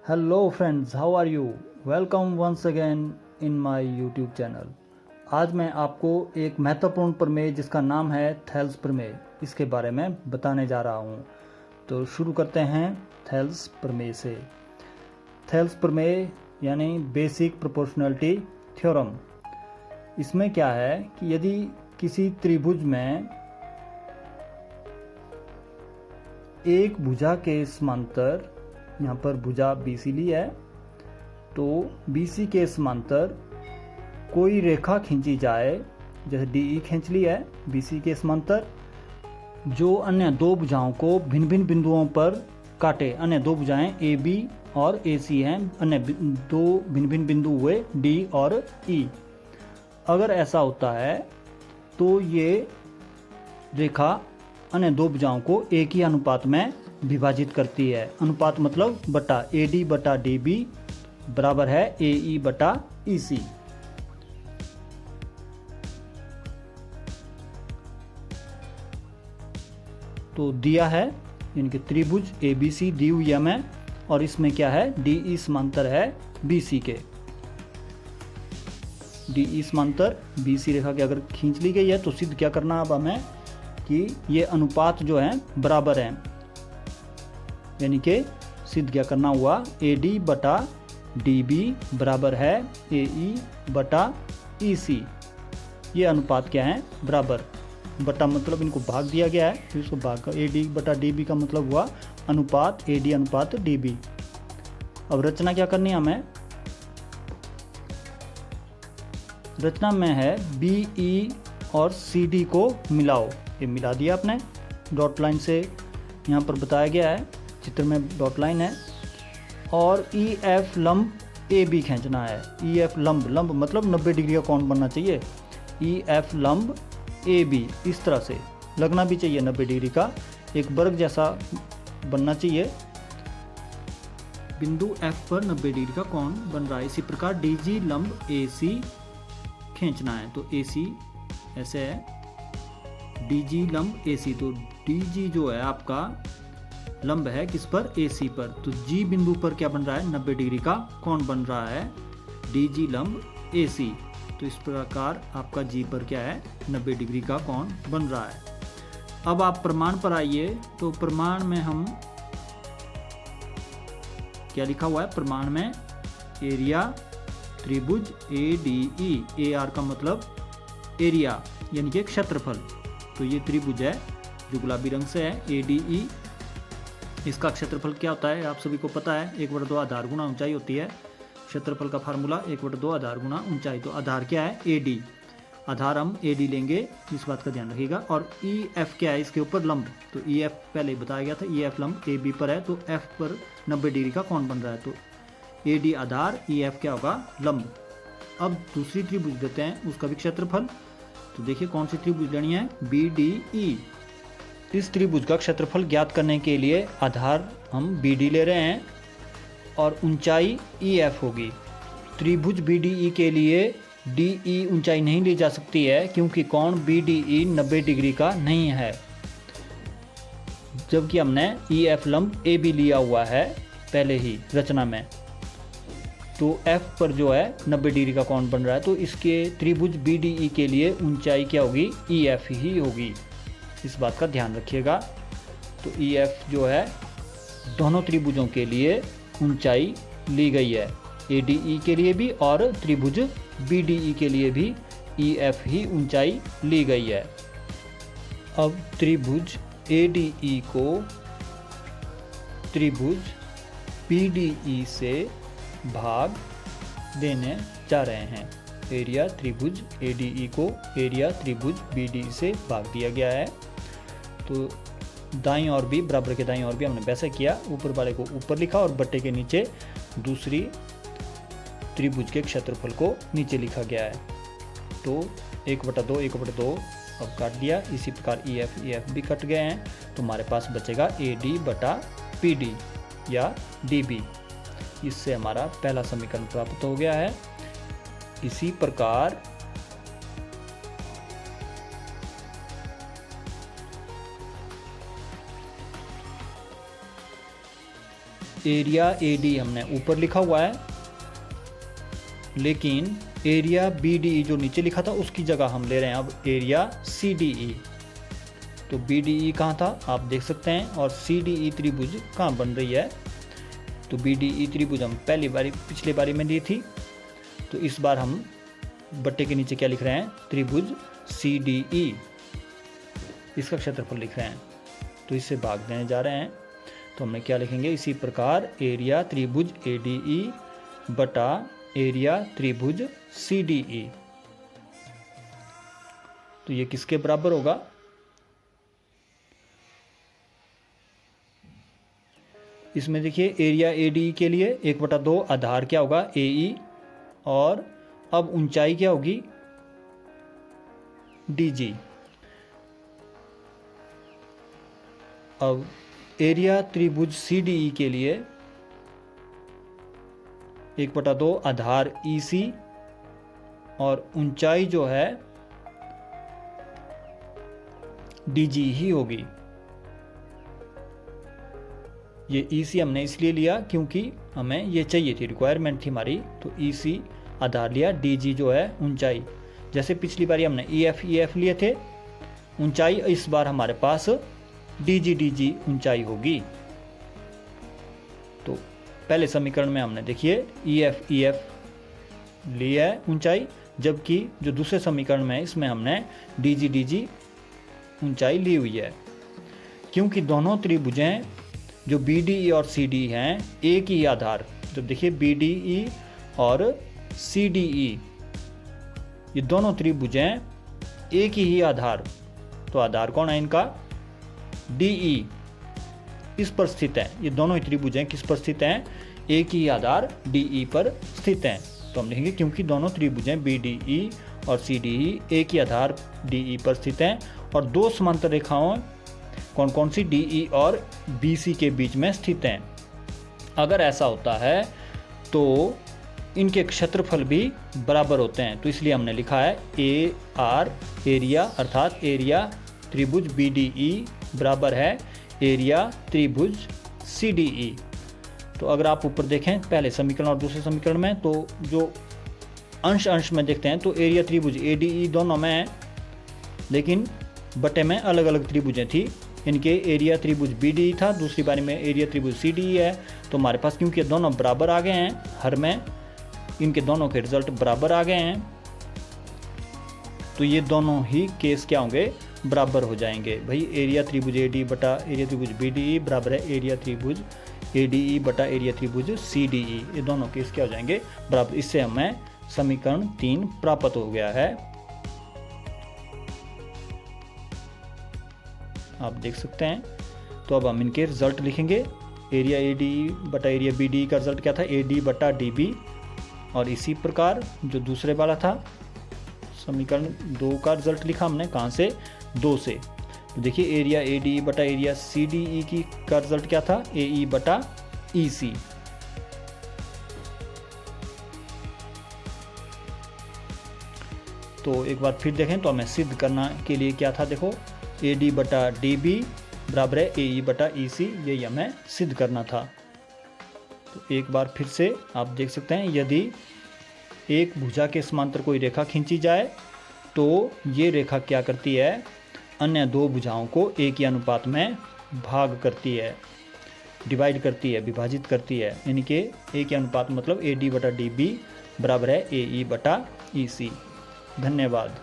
Hello friends, how are you? Welcome once again in my YouTube channel. आज मैं आपको एक महत्वपूर्ण प्रमेय जिसका नाम है थेल्स प्रमेय, इसके बारे में बताने जा रहा हूँ। तो शुरू करते हैं थेल्स प्रमेय से। थेल्स प्रमेय यानी बेसिक प्रोपोर्शनैलिटी थ्योरम। इसमें क्या है कि यदि किसी त्रिभुज में एक भुजा के समांतर, यहाँ पर भुजा BC ली है, तो BC के समांतर कोई रेखा खींची जाए, जैसे DE खींच ली है BC के समांतर, जो अन्य दो भुजाओं को भिन्न भिन्न बिंदुओं पर काटे। अन्य दो भुजाएं AB और AC हैं, अन्य दो भिन्न भिन्न बिंदु हुए D और E। अगर ऐसा होता है तो ये रेखा अन्य दो भुजाओं को एक ही अनुपात में विभाजित करती है। अनुपात मतलब बटा AD बटा DB बराबर है AE बटा EC। तो दिया है इनके त्रिभुज ABC दी हुई है हमें, और इसमें क्या है DE समांतर है BC के। DE समांतर BC रेखा के अगर खींच ली गई है तो सिद्ध क्या करना अब हमें कि ये अनुपात जो है बराबर है, यानी कि सिद्ध क्या करना हुआ AD बटा DB बराबर है AE बटा EC। ये अनुपात क्या है बराबर, बटा मतलब इनको भाग दिया गया है, फिर इसको भाग कर AD बटा DB का मतलब हुआ अनुपात AD अनुपात DB। अब रचना क्या करनी है हमें, रचना में है BE और CD को मिलाओ। ये मिला दिया आपने डॉट लाइन से, यहाँ पर बताया गया है चित्र में डॉट लाइन है, और EF लंब AB खींचना है। EF लंब मतलब 90 डिग्री का कोण बनना चाहिए। EF लंब AB इस तरह से लगना भी चाहिए, 90 डिग्री का एक वर्ग जैसा बनना चाहिए। बिंदु F पर 90 डिग्री का कोण बन रहा है। इसी प्रकार DG लंब AC खींचना है, तो AC ऐसे है, DG लंब AC। तो DG जो है आपका लंब है किस पर, AC पर। तो G बिंदु पर क्या बन रहा है, 90 डिग्री का कोण बन रहा है, DG लंब AC। तो इस प्रकार आपका G पर क्या है 90 डिग्री का कोण बन रहा है। अब आप प्रमाण पर आइए, तो प्रमाण में हम क्या लिखा हुआ है, प्रमाण में एरिया त्रिभुज ADE, AR का मतलब एरिया यानी कि क्षेत्रफल। तो ये त्रिभुज है जो गुलाबी रंग से है ADE, इसका क्षेत्रफल क्या होता है आप सभी को पता है, 1/2 आधार गुना ऊंचाई होती है। क्षेत्रफल का फार्मूला 1/2 आधार गुना ऊंचाई। तो आधार क्या है AD, आधार हम AD लेंगे, इस बात का ध्यान रखिएगा। और EF क्या है, इसके ऊपर लंब। तो EF पहले ही बताया गया था, EF लंब AB पर है, तो F पर 90 डिग्री का कोण बन रहा है। तो AD आधार, EF क्या होगा लंब। अब दूसरी त्रिभुज देते हैं, उसका भी क्षेत्रफल। तो देखिए कौन सी त्रिभुज लेनी है, BDE। इस त्रिभुज का क्षेत्रफल ज्ञात करने के लिए आधार हम BD ले रहे हैं और ऊंचाई EF होगी। त्रिभुज BDE के लिए DE ऊंचाई नहीं ली जा सकती है, क्योंकि कोण BDE 90 डिग्री का नहीं है, जबकि हमने EF लंब AB लिया हुआ है पहले ही रचना में। तो F पर जो है 90 डिग्री का कोण बन रहा है, तो इसके त्रिभुज BDE के लिए ऊंचाई क्या होगी, EF ही होगी। इस बात का ध्यान रखिएगा। तो EF जो है दोनों त्रिभुजों के लिए ऊंचाई ली गई है, ADE के लिए भी और त्रिभुज BDE के लिए भी EF ही ऊंचाई ली गई है। अब त्रिभुज ADE को त्रिभुज BDE से भाग देने जा रहे हैं। एरिया त्रिभुज ADE को एरिया त्रिभुज BDE से भाग दिया गया है। तो दाईं ओर भी, बराबर के दाईं ओर भी हमने वैसे किया, ऊपर वाले को ऊपर लिखा और बट्टे के नीचे दूसरी त्रिभुज के क्षेत्रफल को नीचे लिखा गया है। तो 1/2 1/2 अब काट दिया। इसी प्रकार EF भी कट गए हैं, तो हमारे पास बचेगा AD बटा PD या DB। इससे हमारा पहला समीकरण प्राप्त हो गया है। इसी प्रकार एरिया AD हमने ऊपर लिखा हुआ है, लेकिन एरिया BDE जो नीचे लिखा था उसकी जगह हम ले रहे हैं अब एरिया CDE। तो BDE कहाँ था आप देख सकते हैं, और CDE त्रिभुज कहाँ बन रही है। तो BDE त्रिभुज हम पिछले बारी में दी थी, तो इस बार हम बट्टे के नीचे क्या लिख रहे हैं, त्रिभुज CDE, इसका क्षेत्रफल लिख रहे हैं। तो इससे भाग देने जा रहे हैं, तो हमने क्या लिखेंगे, इसी प्रकार एरिया त्रिभुज ADE बटा एरिया त्रिभुज CDE। तो ये किसके बराबर होगा, इसमें देखिए एरिया ADE के लिए 1/2 आधार क्या होगा AE, और अब ऊंचाई क्या होगी DG। अब एरिया त्रिभुज CDE के लिए 1/2 आधार EC, और ऊंचाई जो है DG ही होगी। ये EC हमने इसलिए लिया क्योंकि हमें ये चाहिए थी, रिक्वायरमेंट थी हमारी, तो EC आधार लिया, DG जो है ऊंचाई। जैसे पिछली बारी हमने EF लिए थे ऊंचाई, इस बार हमारे पास DG ऊंचाई होगी। तो पहले समीकरण में हमने देखिए EF लिया है ऊंचाई, जबकि जो दूसरे समीकरण में है इसमें हमने DG ऊंचाई ली हुई है। क्योंकि दोनों त्रिभुजें जो BDE और CDE हैं एक ही आधार, जब देखिए BDE और CDE ये दोनों त्रिभुजें एक ही आधार, तो आधार कौन है इनका, DE इस पर स्थित है। ये दोनों ही त्रिभुजें किस पर स्थित हैं, एक ही आधार DE पर स्थित हैं। तो हम लिखेंगे क्योंकि दोनों त्रिभुजें BDE और CDE एक ही आधार DE पर स्थित हैं, और दो समांतर रेखाओं कौन कौन सी, DE और BC के बीच में स्थित हैं। अगर ऐसा होता है तो इनके क्षेत्रफल भी बराबर होते हैं, तो इसलिए हमने लिखा है AR एरिया, अर्थात एरिया त्रिभुज BDE बराबर है एरिया त्रिभुज CDE। तो अगर आप ऊपर देखें पहले समीकरण और दूसरे समीकरण में, तो जो अंश में देखते हैं तो एरिया त्रिभुज ADE दोनों में है, लेकिन बटे में अलग अलग त्रिभुजें थी। इनके एरिया त्रिभुज BDE था, दूसरी बारी में एरिया त्रिभुज CDE है। तो हमारे पास क्योंकि दोनों बराबर आ गए हैं, हर में इनके दोनों के रिजल्ट बराबर आ गए हैं, तो ये दोनों ही केस क्या होंगे, बराबर हो जाएंगे। भाई एरिया त्रिभुज AD बटा एरिया त्रिभुज BDE बराबर है एरिया त्रिभुज ADE बटा एरिया त्रिभुज CDE, ये दोनों केस क्या हो जाएंगे, बराबर। इससे हमें समीकरण 3 प्राप्त हो गया है, आप देख सकते हैं। तो अब हम इनके रिजल्ट लिखेंगे, एरिया ADE बटा एरिया BDE का रिजल्ट क्या था, AD बटा DB, और इसी प्रकार जो दूसरे वाला था समीकरण 2 का रिजल्ट लिखा हमने कहाँ से, 2 से। तो देखिए एरिया ADE बटा एरिया CDE की का रिजल्ट क्या था, AE बटा EC। तो एक बार फिर देखें तो हमें सिद्ध करना के लिए क्या था, देखो AD बटा DB बराबर है AE बटा EC, यही हमें सिद्ध करना था। तो एक बार फिर से आप देख सकते हैं, यदि एक भुजा के समांतर कोई रेखा खींची जाए तो ये रेखा क्या करती है, अन्य दो भुजाओं को एक ही अनुपात में भाग करती है, डिवाइड करती है, विभाजित करती है। यानी कि एक ही अनुपात मतलब AD बटा DB बराबर है AE बटा EC। धन्यवाद।